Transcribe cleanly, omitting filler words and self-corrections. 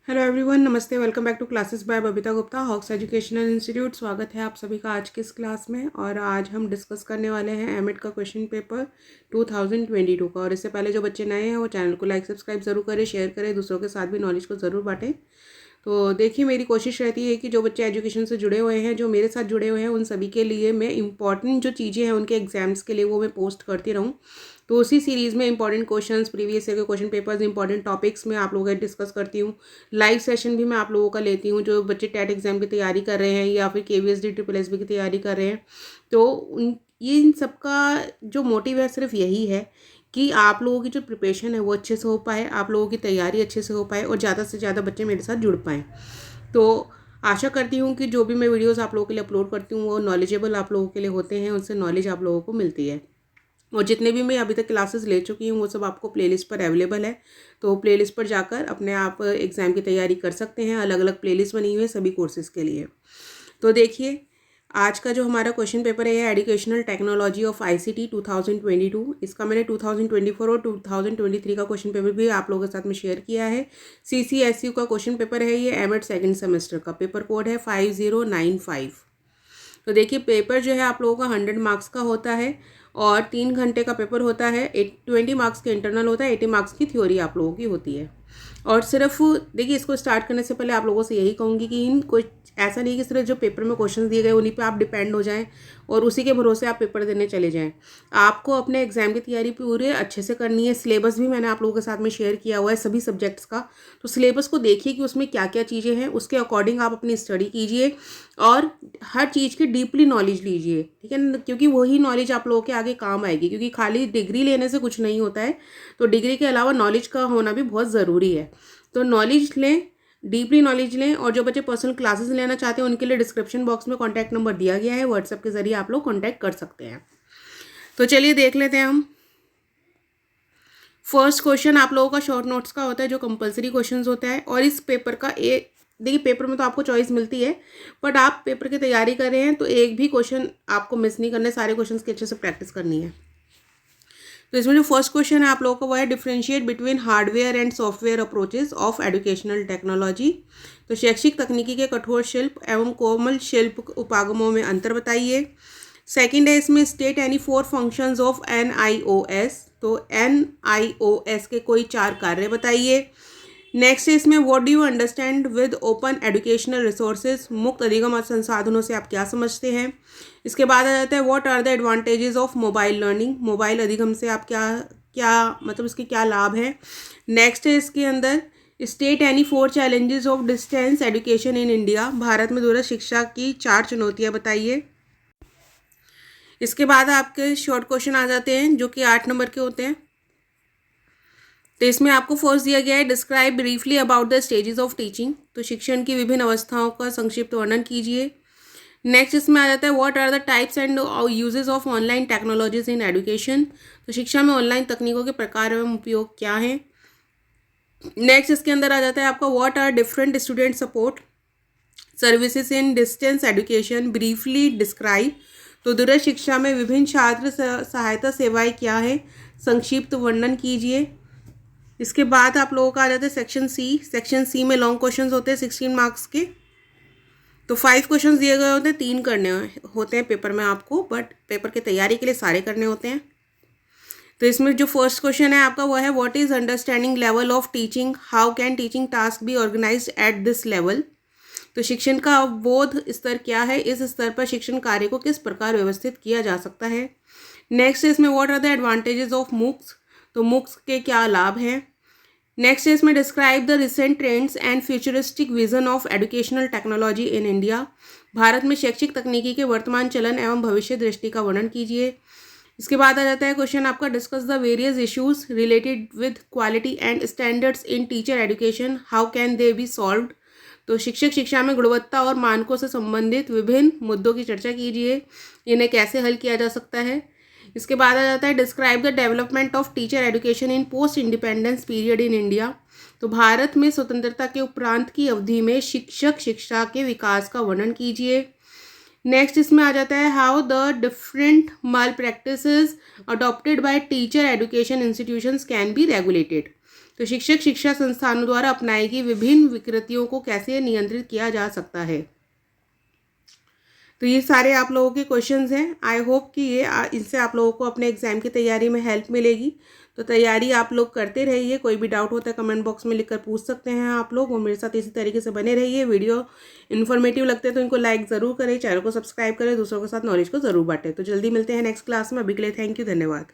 Hello everyone, नमस्ते। Welcome back to classes by Babita Gupta, Hawks educational institute. स्वागत है आप सभी का आज की इस क्लास में। और आज हम डिस्कस करने वाले हैं एमएड का क्वेश्चन पेपर 2022 का। और इससे पहले जो बच्चे नए हैं वो चैनल को लाइक सब्सक्राइब ज़रूर करें, शेयर करें, दूसरों के साथ भी नॉलेज को ज़रूर बांटें। तो देखिए, मेरी कोशिश रहती है कि जो बच्चे एजुकेशन से जुड़े हुए हैं, जो मेरे साथ जुड़े हुए हैं, उन सभी के लिए मैं इंपॉर्टेंट जो चीज़ें हैं उनके एग्जाम्स के लिए वो मैं पोस्ट करती रहूँ। तो उसी सीरीज़ में इंपॉर्टेंट क्वेश्चंस, प्रीवियस ईयर के क्वेश्चन पेपर्स, इंपॉर्टेंट टॉपिक्स में आप लोगों का डिस्कस करती हूँ। लाइव सेशन भी मैं आप लोगों का लेती हूँ, जो बच्चे टेट एग्जाम की तैयारी कर रहे हैं या फिर केवीएसडी ट्रिपल एसबी की तैयारी कर रहे हैं। तो इन सब का जो मोटिव है सिर्फ यही है कि आप लोगों की जो प्रिपरेशन है वो अच्छे से हो पाए, आप लोगों की तैयारी अच्छे से हो पाए और ज़्यादा से ज़्यादा बच्चे मेरे साथ जुड़ पाएँ। तो आशा करती हूँ कि जो भी मैं वीडियोस आप लोगों के लिए अपलोड करती हूँ वो नॉलेजेबल आप लोगों के लिए होते हैं, उनसे नॉलेज आप लोगों को मिलती है। और जितने भी मैं अभी तक क्लासेस ले चुकी हूँ वो सब आपको प्लेलिस्ट पर अवेलेबल है। तो प्लेलिस्ट पर जाकर अपने आप एग्ज़ाम की तैयारी कर सकते हैं। अलग अलग प्लेलिस्ट बनी हुई है सभी कोर्सेज़ के लिए। तो देखिए, आज का जो हमारा क्वेश्चन पेपर है एजुकेशनल टेक्नोलॉजी ऑफ आईसीटी 2022। इसका मैंने 2024 और 2023 का क्वेश्चन पेपर भी आप लोगों के साथ में शेयर किया है। सीसीएसयू का क्वेश्चन पेपर है ये, एमएड सेकंड सेमेस्टर का। पेपर कोड है 5095। तो देखिए, पेपर जो है आप लोगों का 100 मार्क्स का होता है और 3 घंटे का पेपर होता है। 20 मार्क्स के इंटरनल होता है, 80 मार्क्स की थ्योरी आप लोगों की होती है। और सिर्फ देखिए, इसको स्टार्ट करने से पहले आप लोगों से यही कहूँगी कि इन कोई ऐसा नहीं कि सिर्फ जो पेपर में क्वेश्चन दिए गए उन्हीं पे आप डिपेंड हो जाएं और उसी के भरोसे आप पेपर देने चले जाएं। आपको अपने एग्जाम की तैयारी पूरे अच्छे से करनी है। सिलेबस भी मैंने आप लोगों के साथ में शेयर किया हुआ है सभी सब्जेक्ट्स का। तो सिलेबस को देखिए कि उसमें क्या क्या चीज़ें हैं, उसके अकॉर्डिंग आप अपनी स्टडी कीजिए और हर चीज़ की डीपली नॉलेज लीजिए, ठीक है ना? क्योंकि वही नॉलेज आप लोगों के आगे काम आएगी। क्योंकि खाली डिग्री लेने से कुछ नहीं होता है, तो डिग्री के अलावा नॉलेज का होना भी बहुत ज़रूरी है। तो नॉलेज लें, डीपली नॉलेज लें। और जो बच्चे पर्सनल क्लासेस लेना चाहते हैं उनके लिए डिस्क्रिप्शन बॉक्स में कॉन्टैक्ट नंबर दिया गया है, व्हाट्सएप के जरिए आप लोग कॉन्टैक्ट कर सकते हैं। तो चलिए देख लेते हैं हम। फर्स्ट क्वेश्चन आप लोगों का शॉर्ट नोट्स का होता है, जो कंपलसरी क्वेश्चंस होता है। और इस पेपर का देखिए, पेपर में तो आपको चॉइस मिलती है, बट आप पेपर की तैयारी कर रहे हैं तो एक भी क्वेश्चन आपको मिस नहीं करना है, सारे क्वेश्चंस की अच्छे से प्रैक्टिस करनी है। तो इसमें जो फर्स्ट क्वेश्चन है आप लोगों का वो है, differentiate between hardware and software approaches of educational technology. तो शैक्षिक तकनीकी के कठोर शिल्प एवं कोमल शिल्प उपागमों में अंतर बताइए। सेकंड है इसमें, state any 4 functions of NIOS। तो NIOS के कोई 4 कार्य बताइए। नेक्स्ट है इसमें, what do you understand with open educational resources. मुक्त अधिगम संसाधनों से आप क्या समझते हैं। इसके बाद आ जाता है, what are the advantages of mobile learning. Mobile अधिगम से आप क्या क्या मतलब इसके क्या लाभ हैं। नेक्स्ट है इसके अंदर, state any 4 challenges of distance education in India. Bharat में दूरस्थ शिक्षा की 4 चुनौतियां बताइए। इसके बाद आपके शॉर्ट क्वेश्चन आ जाते हैं जो कि 8 नंबर के होते हैं। तो इसमें आपको फर्स्ट दिया गया है, describe briefly about the stages of teaching. तो शिक्षण की विभिन्न अवस्थाओं का संक्षिप्त वर्णन कीजिए। नेक्स्ट इसमें आ जाता है, what are the types and uses of online technologies in education. तो शिक्षा में ऑनलाइन तकनीकों के प्रकार एवं उपयोग क्या हैं। नेक्स्ट इसके अंदर आ जाता है आपका, what are different student support services in distance education, briefly describe. तो दूरस्थ शिक्षा में विभिन्न छात्र सहायता सेवाएं क्या है, संक्षिप्त वर्णन कीजिए। इसके बाद आप लोगों का आ जाता है सेक्शन सी। सेक्शन सी में लॉन्ग क्वेश्चंस होते हैं 16 मार्क्स के। तो 5 क्वेश्चंस दिए गए होते हैं, 3 करने होते हैं पेपर में आपको, बट पेपर की तैयारी के लिए सारे करने होते हैं। तो इसमें जो फर्स्ट क्वेश्चन है आपका वो है, what is understanding level of teaching, how can teaching task be organised at this level. तो शिक्षण का अवबोध स्तर क्या है, इस स्तर पर शिक्षण कार्य को किस प्रकार व्यवस्थित किया जा सकता है। नेक्स्ट इसमें, what are the advantages of MOOCs. तो मूक्स के क्या लाभ हैं। नेक्स्ट इसमें, describe the recent trends and futuristic vision of educational technology in India. Bharat में शैक्षिक तकनीकी के वर्तमान चलन एवं भविष्य दृष्टि का वर्णन कीजिए। इसके बाद आ जाता है क्वेश्चन आपका, discuss the various issues related with quality and standards in teacher education, how can they B solved. तो शिक्षक शिक्षा में गुणवत्ता और मानकों से संबंधित विभिन्न मुद्दों की चर्चा कीजिए, इन्हें कैसे हल किया जा सकता है। इसके बाद आ जाता है, describe the development of teacher education in post independence period in India. तो भारत में स्वतंत्रता के उपरांत की अवधि में शिक्षक शिक्षा के विकास का वर्णन कीजिए। नेक्स्ट इसमें आ जाता है, how the different mall practices adopted by teacher education institutions can be regulated. तो शिक्षक शिक्षा संस्थानों द्वारा अपनाई गई विभिन्न विकृतियों को कैसे नियंत्रित किया जा सकता है। तो ये सारे आप लोगों के क्वेश्चंस हैं। आई होप कि ये इनसे आप लोगों को अपने एग्जाम की तैयारी में हेल्प मिलेगी। तो तैयारी आप लोग करते रहिए। कोई भी डाउट होता है कमेंट बॉक्स में लिखकर पूछ सकते हैं आप लोग, और मेरे साथ इसी तरीके से बने रहिए। वीडियो इन्फॉर्मेटिव लगते हैं तो इनको लाइक ज़रूर करें, चैनल को सब्सक्राइब करें, दूसरों के साथ नॉलेज को ज़रूर बांटें। तो जल्दी मिलते हैं नेक्स्ट क्लास में। अभी के लिए थैंक यू, धन्यवाद।